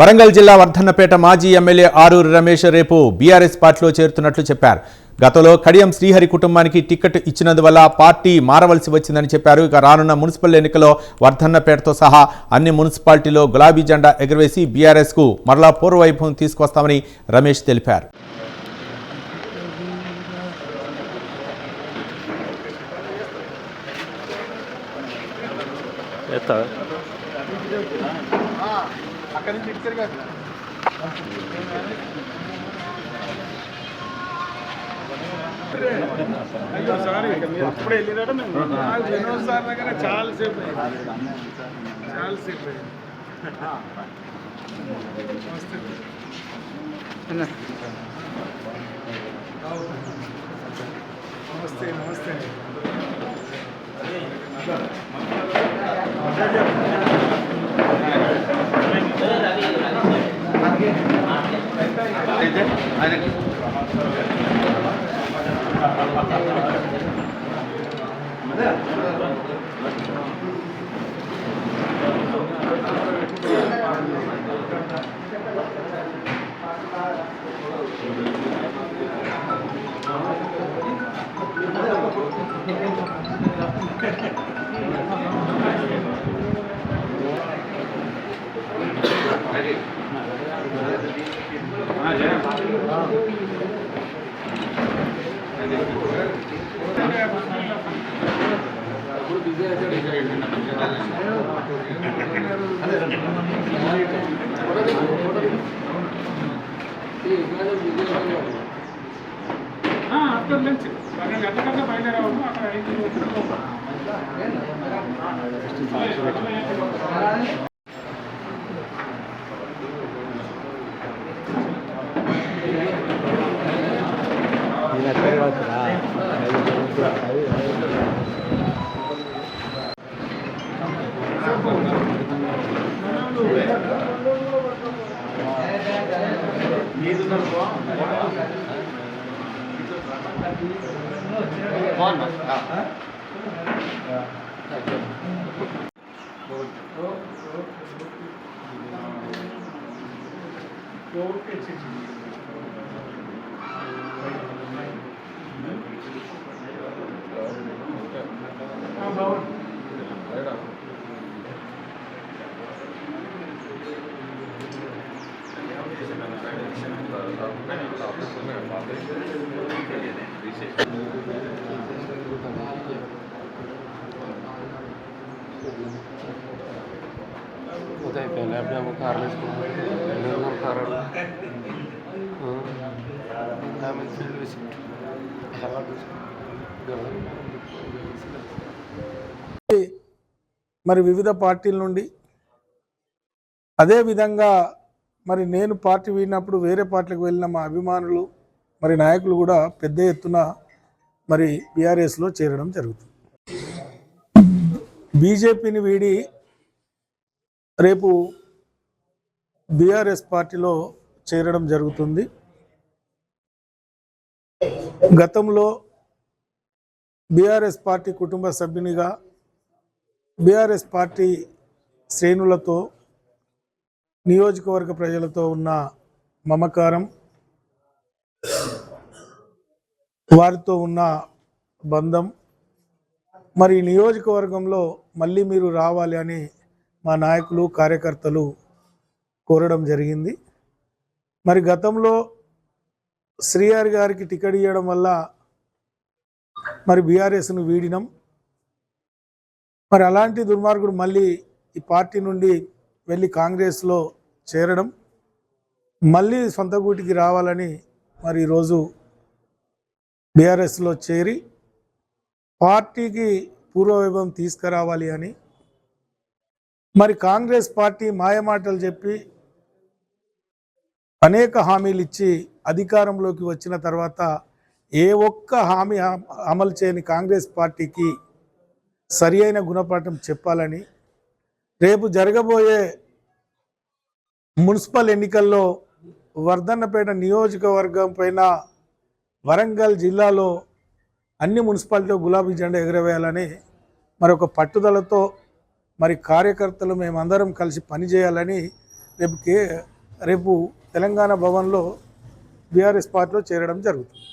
వరంగల్ జిల్లా వర్ధన్నపేట మాజీ ఎమ్మెల్యే ఆరూరి రమేష్ రేపు బీఆర్ఎస్ పార్టీలో చేరుతున్నట్లు చెప్పారు. గతంలో కడియం శ్రీహరి కుటుంబానికి టికెట్ ఇచ్చినందువల్ల పార్టీ మారవలసి వచ్చిందని చెప్పారు. ఇక రానున్న మున్సిపల్ ఎన్నికల్లో వర్ధన్నపేటతో సహా అన్ని మున్సిపాలిటీలో గులాబీ జెండా ఎగురవేసి బీఆర్ఎస్కు మరలా పూర్వవైభవం తీసుకొస్తామని రమేష్ తెలిపారు. అప్పుడే వెళ్ళినాడు వినోద్ సార్ దగ్గర చాలాసేపు నమస్తే నమస్తే ఆఫ్టర్ లంచ్ 12 గంటలకన్నా బయలుదేరాము. అక్కడ 5 पहले अपने हम कार में మరి వివిధ పార్టీల నుండి అదే విధంగా మరి నేను పార్టీ వీడినప్పుడు వేరే పార్టీలకు వెళ్ళిన మా అభిమానులు మరి నాయకులు కూడా పెద్ద ఎత్తున మరి బీఆర్ఎస్లో చేరడం జరుగుతుంది. బీజేపీని వీడి రేపు బీఆర్ఎస్ పార్టీలో చేరడం జరుగుతుంది. గతంలో బీఆర్ఎస్ పార్టీ కుటుంబ సభ్యునిగా బీఆర్ఎస్ పార్టీ శ్రేణులతో నియోజకవర్గ ప్రజలతో ఉన్న మమకారం, వారితో ఉన్న బంధం, మరి నియోజకవర్గంలో మళ్ళీ మీరు రావాలి అని మా నాయకులు కార్యకర్తలు కోరడం జరిగింది. మరి గతంలో శ్రీహరి గారికి టికెట్ ఇవ్వడం వల్ల మరి బీఆర్ఎస్ను వీడినాం. మరి అలాంటి దుర్మార్గుడు మళ్ళీ ఈ పార్టీ నుండి వెళ్ళి కాంగ్రెస్లో చేరడం, మళ్ళీ సొంత గూటికి రావాలని మరి ఈరోజు బీఆర్ఎస్లో చేరి పార్టీకి పూర్వవైభవం తీసుకురావాలి అని మరి కాంగ్రెస్ పార్టీ మాయమాటలు చెప్పి అనేక హామీలు ఇచ్చి అధికారంలోకి వచ్చిన తర్వాత ఏ ఒక్క హామీ అమలు చేయని కాంగ్రెస్ పార్టీకి సరి అయిన గుణపాఠం చెప్పాలని రేపు జరగబోయే మున్సిపల్ ఎన్నికల్లో వర్ధన్నపేట నియోజకవర్గం పైన వరంగల్ జిల్లాలో అన్ని మున్సిపాలిటీలో గులాబీ జెండా ఎగరవేయాలని మరొక పట్టుదలతో మరి కార్యకర్తలు మేమందరం కలిసి పనిచేయాలని రేపు తెలంగాణ భవన్లో బీఆర్ఎస్ పార్టీలో చేరడం జరుగుతుంది.